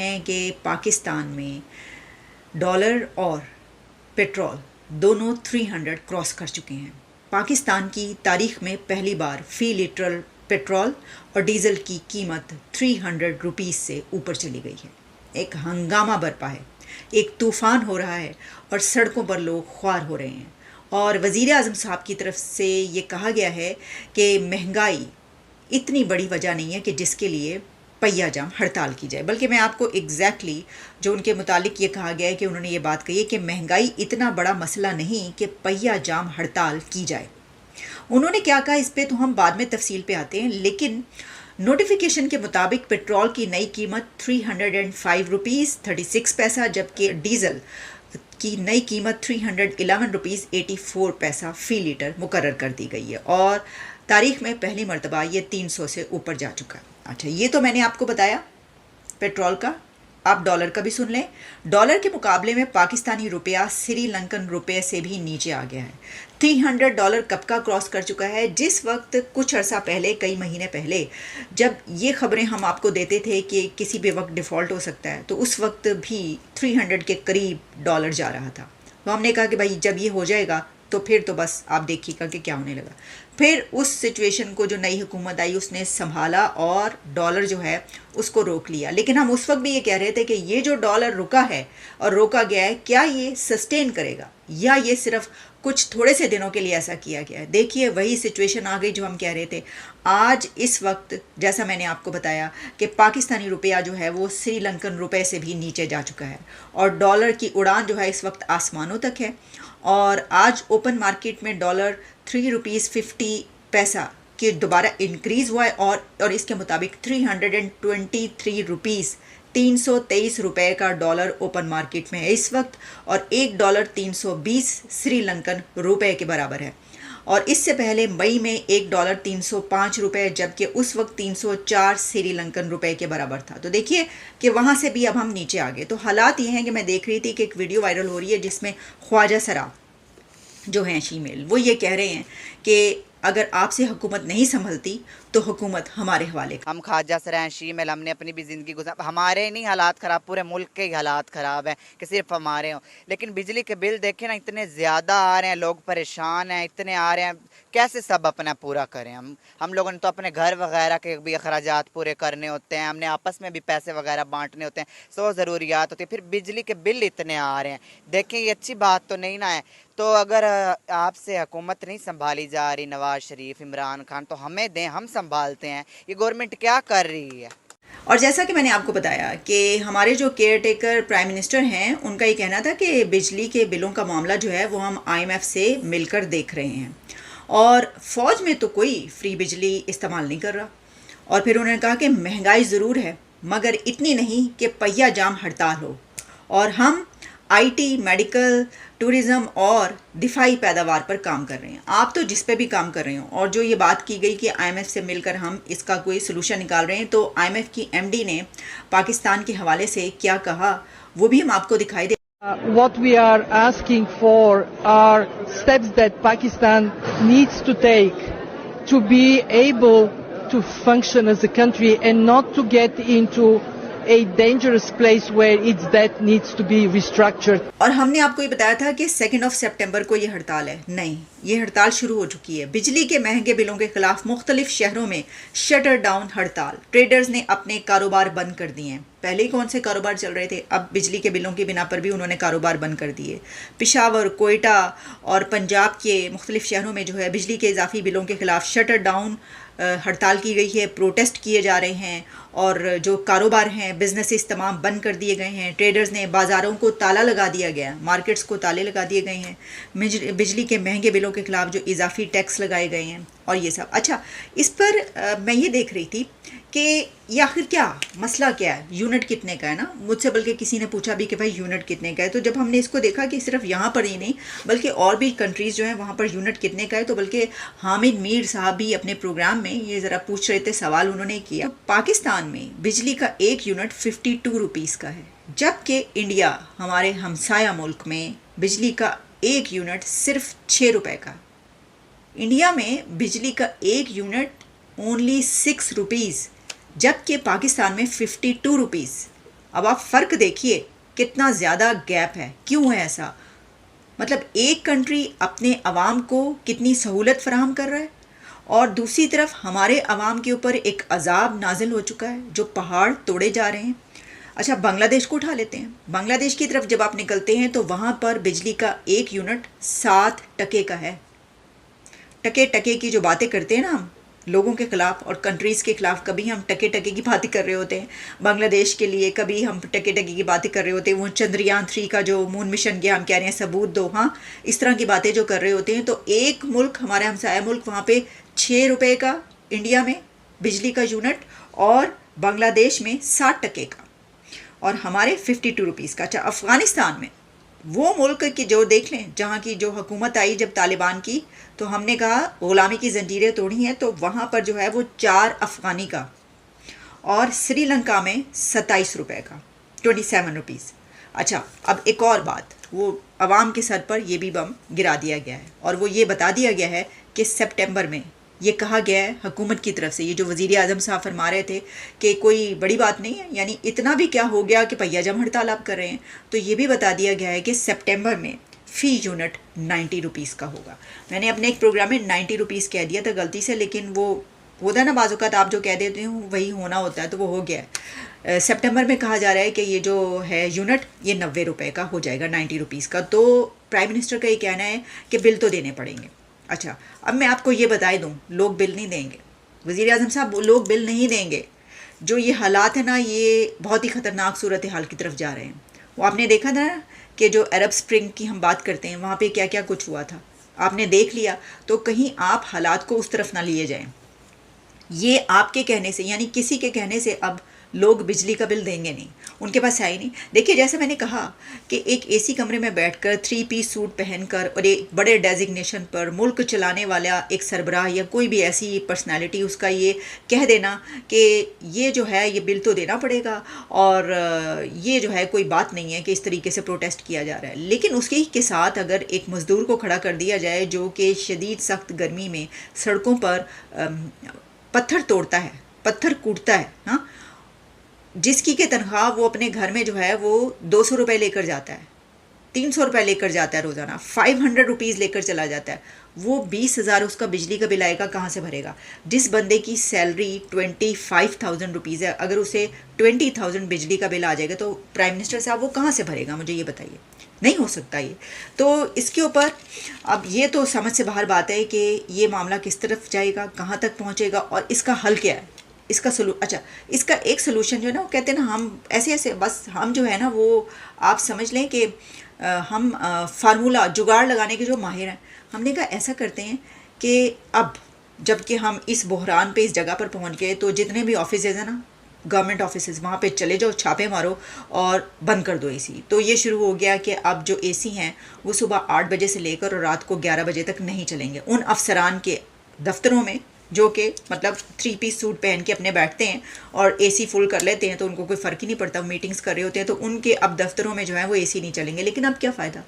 ہیں کہ پاکستان میں ڈالر اور پیٹرول دونوں 300 کراس کر چکے ہیں۔ پاکستان کی تاریخ میں پہلی بار فی لیٹر پیٹرول اور ڈیزل کی قیمت 300 روپیز سے اوپر چلی گئی ہے۔ ایک ہنگامہ برپا ہے، ایک طوفان ہو رہا ہے اور سڑکوں پر لوگ خوار ہو رہے ہیں، اور وزیر اعظم صاحب کی طرف سے یہ کہا گیا ہے کہ مہنگائی اتنی بڑی وجہ نہیں ہے کہ جس کے لیے پہیہ جام ہڑتال کی جائے، بلکہ میں آپ کو ایگزیکٹلی جو ان کے متعلق یہ کہا گیا ہے کہ انہوں نے یہ بات کہی ہے کہ مہنگائی اتنا بڑا مسئلہ نہیں کہ پہیہ جام ہڑتال کی جائے۔ انہوں نے کیا کہا اس پہ تو ہم بعد میں تفصیل پہ آتے ہیں، لیکن نوٹیفیکیشن کے مطابق پیٹرول کی نئی قیمت 305 روپیز 36 پیسہ، جبکہ ڈیزل کی نئی قیمت 311 روپیز 84 پیسہ فی لیٹر مقرر کر دی گئی ہے، اور تاریخ میں پہلی مرتبہ یہ 300 سے اوپر جا چکا ہے۔ اچھا، یہ تو میں نے آپ کو بتایا پیٹرول کا۔ آپ ڈالر کا بھی سن لیں۔ ڈالر کے مقابلے میں پاکستانی روپیہ سری لنکن روپے سے بھی نیچے آ گیا ہے۔ 300 ڈالر کب کا کراس کر چکا ہے؟ جس وقت کچھ عرصہ پہلے، کئی مہینے پہلے، جب یہ خبریں ہم آپ کو دیتے تھے کہ کسی بھی وقت ڈیفالٹ ہو سکتا ہے، تو اس وقت بھی 300 کے قریب ڈالر جا رہا تھا۔ تو ہم نے کہا کہ بھائی جب یہ ہو جائے گا تو پھر تو بس آپ دیکھیے گا کہ کیا ہونے لگا۔ پھر اس سچویشن کو جو نئی حکومت آئی اس نے سنبھالا اور ڈالر جو ہے اس کو روک لیا، لیکن ہم اس وقت بھی یہ کہہ رہے تھے کہ یہ جو ڈالر رکا ہے اور روکا گیا ہے، کیا یہ سسٹین کرے گا یا یہ صرف کچھ تھوڑے سے دنوں کے لیے ایسا کیا گیا ہے؟ دیکھیے وہی سچویشن آ گئی جو ہم کہہ رہے تھے۔ آج اس وقت جیسا میں نے آپ کو بتایا کہ پاکستانی روپیہ جو ہے وہ سری لنکن روپے سے بھی نیچے جا چکا ہے، اور ڈالر کی اڑان جو ہے اس وقت آسمانوں تک ہے، اور آج اوپن مارکیٹ میں ڈالر 3 روپیز 50 پیسہ کہ دوبارہ انکریز ہوا ہے، اور اس کے مطابق 323 روپیز 323 روپے کا ڈالر اوپن مارکیٹ میں ہے اس وقت، اور ایک ڈالر 320 سری لنکن روپے کے برابر ہے۔ اور اس سے پہلے مئی میں ایک ڈالر 305 روپے، جبکہ اس وقت 304 سری لنکن روپے کے برابر تھا۔ تو دیکھیے کہ وہاں سے بھی اب ہم نیچے آ گئے۔ تو حالات یہ ہیں کہ میں دیکھ رہی تھی کہ ایک ویڈیو وائرل ہو رہی ہے جس میں خواجہ سرا جو ہیں شیمیل، وہ یہ کہہ رہے ہیں کہ اگر آپ سے حکومت نہیں سنبھلتی تو حکومت ہمارے حوالے کا۔ ہم خواجہ سرا ہیں شیمیل، ہم نے اپنی بھی زندگی ہمارے نہیں حالات خراب، پورے ملک کے ہی حالات خراب ہیں کہ صرف ہمارے ہوں، لیکن بجلی کے بل دیکھیں نا اتنے زیادہ آ رہے ہیں، لوگ پریشان ہیں، اتنے آ رہے ہیں، کیسے سب اپنا پورا کریں؟ ہم لوگوں نے تو اپنے گھر وغیرہ کے بھی اخراجات پورے کرنے ہوتے ہیں، ہم نے آپس میں بھی پیسے وغیرہ بانٹنے ہوتے ہیں، سو ضروریات ہوتی ہیں، پھر بجلی کے بل اتنے آ رہے ہیں۔ دیکھیں یہ اچھی بات تو نہیں نا ہے۔ تو اگر آپ سے حکومت نہیں سنبھالی جا رہی، نواز شریف، عمران خان، تو ہمیں دیں، ہم سنبھالتے ہیں۔ یہ گورنمنٹ کیا کر رہی ہے؟ اور جیسا کہ میں نے آپ کو بتایا کہ ہمارے جو کیئر ٹیکر پرائم منسٹر ہیں ان کا یہ کہنا تھا کہ بجلی کے بلوں کا معاملہ جو ہے وہ ہم IMF سے مل کر دیکھ رہے ہیں، اور فوج میں تو کوئی فری بجلی استعمال نہیں کر رہا۔ اور پھر انہوں نے کہا کہ مہنگائی ضرور ہے مگر اتنی نہیں کہ پہیہ جام ہڑتال ہو، اور ہم IT، میڈیکل، ٹورزم اور دفاعی پیداوار پر کام کر رہے ہیں۔ آپ تو جس پہ بھی کام کر رہے ہوں، اور جو یہ بات کی گئی کہ IMF سے مل کر ہم اس کا کوئی سلوشن نکال رہے ہیں، تو IMF کی MD نے پاکستان کے حوالے سے کیا کہا وہ بھی ہم آپ کو دکھائی دے۔ What we are asking for are steps that Pakistan needs to take to be able to function as a country and not to get into a dangerous place where its debt needs to be restructured. اور ہم نے آپ کو یہ بتایا تھا کہ 2 September کو یہ ہڑتال ہے، نہیں، یہ ہڑتال شروع ہو چکی ہے۔ بجلی کے مہنگے بلوں کے خلاف مختلف شہروں میں شٹر ڈاؤن ہڑتال، ٹریڈرز نے اپنے کاروبار بند کر دیے ہیں۔ پہلے ہی کون سے کاروبار چل رہے تھے، اب بجلی کے بلوں کی بنا پر بھی انہوں نے کاروبار بند کر دیے۔ پشاور، کوئٹہ اور پنجاب کے مختلف شہروں میں جو ہے بجلی کے اضافی بلوں کے خلاف شٹر ڈاؤن ہڑتال کی گئی ہے، پروٹیسٹ کیے جا رہے ہیں، اور جو کاروبار ہیں، بزنسز تمام بند کر دیے گئے ہیں۔ ٹریڈرز نے بازاروں کو تالا لگا دیا گیا، مارکیٹس کو تالے لگا دیے گئے ہیں، بجلی کے مہنگے بلوں کے خلاف جو اضافی ٹیکس لگائے گئے ہیں اور یہ سب۔ اچھا، اس پر میں یہ دیکھ رہی تھی کہ یہ آخر کیا مسئلہ کیا ہے، یونٹ کتنے کا ہے نا، مجھ سے بلکہ کسی نے پوچھا بھی کہ بھائی یونٹ کتنے کا ہے، تو جب ہم نے اس کو دیکھا کہ صرف یہاں پر ہی نہیں بلکہ اور بھی کنٹریز جو ہیں وہاں پر یونٹ کتنے کا ہے، تو بلکہ حامد میر صاحب بھی اپنے پروگرام میں یہ ذرا پوچھ رہے تھے، سوال انہوں نے کیا۔ پاکستان میں بجلی کا ایک یونٹ 52 روپیز کا ہے، جبکہ انڈیا ہمارے ہمسایہ ملک میں بجلی کا ایک یونٹ صرف 6 روپے کا۔ انڈیا میں بجلی کا ایک یونٹ اونلی 6 روپیز، جبکہ پاکستان میں 52 روپیز۔ اب آپ فرق دیکھیے کتنا زیادہ گیپ ہے. کیوں ہے ایسا؟ مطلب ایک کنٹری اپنے عوام کو کتنی سہولت فراہم کر رہا ہے اور دوسری طرف ہمارے عوام کے اوپر ایک عذاب نازل ہو چکا ہے جو پہاڑ توڑے جا رہے ہیں. اچھا بنگلہ دیش کو اٹھا لیتے ہیں. بنگلہ دیش کی طرف جب آپ نکلتے ہیں تو وہاں پر بجلی کا ایک یونٹ 7 ٹکے کا ہے. ٹکے کی جو باتیں کرتے ہیں نا ہم لوگوں کے خلاف اور کنٹریز کے خلاف، کبھی ہم ٹکے کی باتیں کر رہے ہوتے ہیں بنگلہ دیش کے لیے، کبھی ہم ٹکے کی باتیں کر رہے ہوتے ہیں وہ چندریان 3 کا جو مون مشن گیا ہم کہہ رہے ہیں ثبوت دو، ہاں اس طرح کی باتیں جو کر رہے ہوتے ہیں. تو ایک ملک ہمارے ہمسایہ ملک وہاں پہ 6 روپے کا انڈیا میں بجلی کا یونٹ اور بنگلہ دیش میں 7 ٹکے کا اور ہمارے 52 روپیز کا. اچھا افغانستان میں وہ ملک کی جو دیکھ لیں جہاں کی جو حکومت آئی جب طالبان کی تو ہم نے کہا غلامی کی زنجیریں توڑی ہیں، تو وہاں پر جو ہے وہ 4 افغانی کا اور سری لنکا میں 27 روپے کا 27 روپیز. اچھا اب ایک اور بات، وہ عوام کے سر پر یہ بھی بم گرا دیا گیا ہے اور وہ یہ بتا دیا گیا ہے کہ سپٹمبر میں یہ کہا گیا ہے حکومت کی طرف سے، یہ جو وزیر اعظم صاحب فرما رہے تھے کہ کوئی بڑی بات نہیں ہے، یعنی اتنا بھی کیا ہو گیا کہ پہیہ جم ہڑتال آپ کر رہے ہیں، تو یہ بھی بتا دیا گیا ہے کہ سپٹمبر میں فی یونٹ 90 روپیز کا ہوگا. میں نے اپنے ایک پروگرام میں 90 روپیز کہہ دیا تھا غلطی سے، لیکن وہ ہوتا ہے نا بعض اوقات آپ جو کہہ دیتے ہیں وہی ہونا ہوتا ہے، تو وہ ہو گیا ہے. سپٹمبر میں کہا جا رہا ہے کہ یہ جو ہے یونٹ یہ 90 روپے کا ہو جائے گا، 90 روپیز کا. تو پرائم منسٹر کا یہ کہنا ہے کہ بل تو دینے پڑیں گے. اچھا اب میں آپ کو یہ بتائی دوں لوگ بل نہیں دیں گے، وزیر اعظم صاحب لوگ بل نہیں دیں گے. جو یہ حالات ہیں نا یہ بہت ہی خطرناک صورتحال کی طرف جا رہے ہیں. وہ آپ نے دیکھا تھا نا کہ جو عرب سپرنگ کی ہم بات کرتے ہیں وہاں پہ کیا کیا کچھ ہوا تھا، آپ نے دیکھ لیا. تو کہیں آپ حالات کو اس طرف نہ لیے جائیں. یہ آپ کے کہنے سے یعنی کسی کے کہنے سے اب لوگ بجلی کا بل دیں گے نہیں، ان کے پاس ہے ہی نہیں. دیکھیے جیسے میں نے کہا کہ ایک اے سی کمرے میں بیٹھ کر 3 پیس سوٹ پہن کر اور ایک بڑے ڈیزگنیشن پر ملک چلانے والا ایک سربراہ یا کوئی بھی ایسی پرسنالٹی اس کا یہ کہہ دینا کہ یہ جو ہے یہ بل تو دینا پڑے گا اور یہ جو ہے کوئی بات نہیں ہے کہ اس طریقے سے پروٹیسٹ کیا جا رہا ہے. لیکن اس کے ساتھ اگر ایک مزدور کو کھڑا کر دیا جائے جو کہ شدید سخت گرمی میں سڑکوں پر پتھر توڑتا ہے، پتھر کوٹتا ہے، ہاں جس کی کہ تنخواہ وہ اپنے گھر میں جو ہے وہ 200 روپے لے کر جاتا ہے، 300 روپے لے کر جاتا ہے روزانہ، 500 روپیز لے کر چلا جاتا ہے، وہ 20,000 اس کا بجلی کا بل آئے گا کہاں سے بھرے گا؟ جس بندے کی سیلری 25,000 روپیز ہے اگر اسے 20,000 بجلی کا بل آ جائے گا تو پرائم منسٹر صاحب وہ کہاں سے بھرے گا؟ مجھے یہ بتائیے. نہیں ہو سکتا یہ. تو اس کے اوپر اب یہ تو سمجھ سے باہر بات ہے کہ یہ معاملہ کس طرف جائے گا، کہاں تک پہنچے گا اور اس کا حل کیا ہے. اس کا اچھا اس کا ایک سلوشن جو ہے نا وہ کہتے ہیں نا ہم ایسے بس ہم جو ہے نا وہ آپ سمجھ لیں کہ ہم فارمولہ جگاڑ لگانے کے جو ماہر ہیں. ہم نے کہا ایسا کرتے ہیں کہ اب جب کہ ہم اس بحران پہ اس جگہ پر پہنچ گئے تو جتنے بھی آفیسز ہیں نا گورنمنٹ آفیسز وہاں پہ چلے جاؤ، چھاپے مارو اور بند کر دو اے سی. تو یہ شروع ہو گیا کہ اب جو اے سی ہیں وہ صبح 8 بجے سے لے کر اور رات کو 11 بجے تک نہیں چلیں گے. ان افسران کے دفتروں میں جو کہ مطلب 3 پیس سوٹ پہن کے اپنے بیٹھتے ہیں اور اے سی فل کر لیتے ہیں تو ان کو کوئی فرق ہی نہیں پڑتا، وہ میٹنگز کر رہے ہوتے ہیں تو ان کے اب دفتروں میں جو ہے وہ اے سی نہیں چلیں گے. لیکن اب کیا فائدہ؟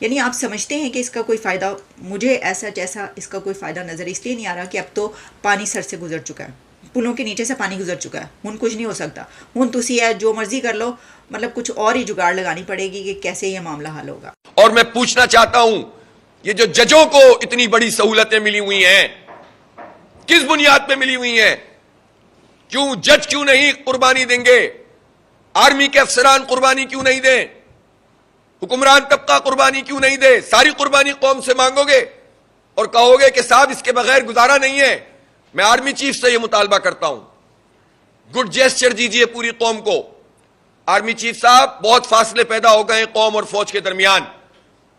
یعنی آپ سمجھتے ہیں کہ اس کا کوئی فائدہ؟ مجھے ایسا جیسا اس کا کوئی فائدہ نظر اس لیے نہیں آ رہا کہ اب تو پانی سر سے گزر چکا ہے، پلوں کے نیچے سے پانی گزر چکا ہے، ہن کچھ نہیں ہو سکتا. ہن تسی ہے جو مرضی کر لو، مطلب کچھ اور ہی جگاڑ لگانی پڑے گی کہ کیسے یہ معاملہ حل ہوگا. اور میں پوچھنا چاہتا ہوں یہ جو ججوں کو اتنی بڑی سہولتیں ملی ہوئی ہیں کس بنیاد پہ ملی ہوئی ہیں؟ جج کیوں نہیں قربانی دیں گے؟ آرمی کے افسران قربانی کیوں نہیں دیں؟ حکمران طبقہ قربانی کیوں نہیں دے؟ ساری قربانی قوم سے مانگو گے اور کہو گے کہ صاحب اس کے بغیر گزارا نہیں ہے. میں آرمی چیف سے یہ مطالبہ کرتا ہوں گڈ جیسچر دیجئے پوری قوم کو. آرمی چیف صاحب بہت فاصلے پیدا ہو گئے قوم اور فوج کے درمیان.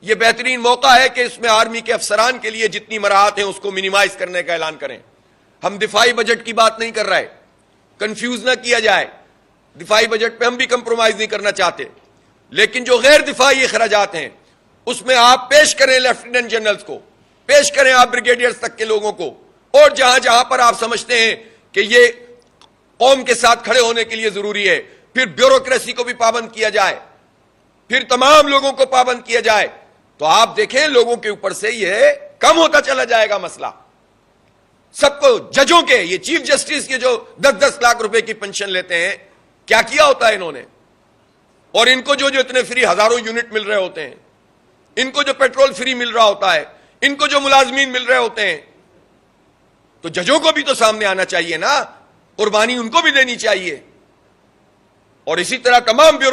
یہ بہترین موقع ہے کہ اس میں آرمی کے افسران کے لیے جتنی مراحت ہیں اس کو منیمائز کرنے کا اعلان کریں. ہم دفاعی بجٹ کی بات نہیں کر رہے، کنفیوز نہ کیا جائے. دفاعی بجٹ پہ ہم بھی کمپرومائز نہیں کرنا چاہتے، لیکن جو غیر دفاعی اخراجات ہیں اس میں آپ پیش کریں لیفٹیننٹ جنرلز کو، پیش کریں آپ بریگیڈیئرز تک کے لوگوں کو، اور جہاں جہاں پر آپ سمجھتے ہیں کہ یہ قوم کے ساتھ کھڑے ہونے کے لیے ضروری ہے، پھر بیوروکریسی کو بھی پابند کیا جائے، پھر تمام لوگوں کو پابند کیا جائے. تو آپ دیکھیں لوگوں کے اوپر سے یہ کم ہوتا چلا جائے گا مسئلہ. سب کو ججوں کے یہ چیف جسٹس کے جو 10-10 لاکھ روپے کی پنشن لیتے ہیں کیا کیا ہوتا ہے انہوں نے؟ اور ان کو جو اتنے فری ہزاروں یونٹ مل رہے ہوتے ہیں, ان کو جو پیٹرول فری مل رہا ہوتا ہے, ان کو جو ملازمین مل رہے ہوتے ہیں, تو ججوں کو بھی تو سامنے آنا چاہیے نا, قربانی ان کو بھی دینی چاہیے. اور اسی طرح تمام بیورو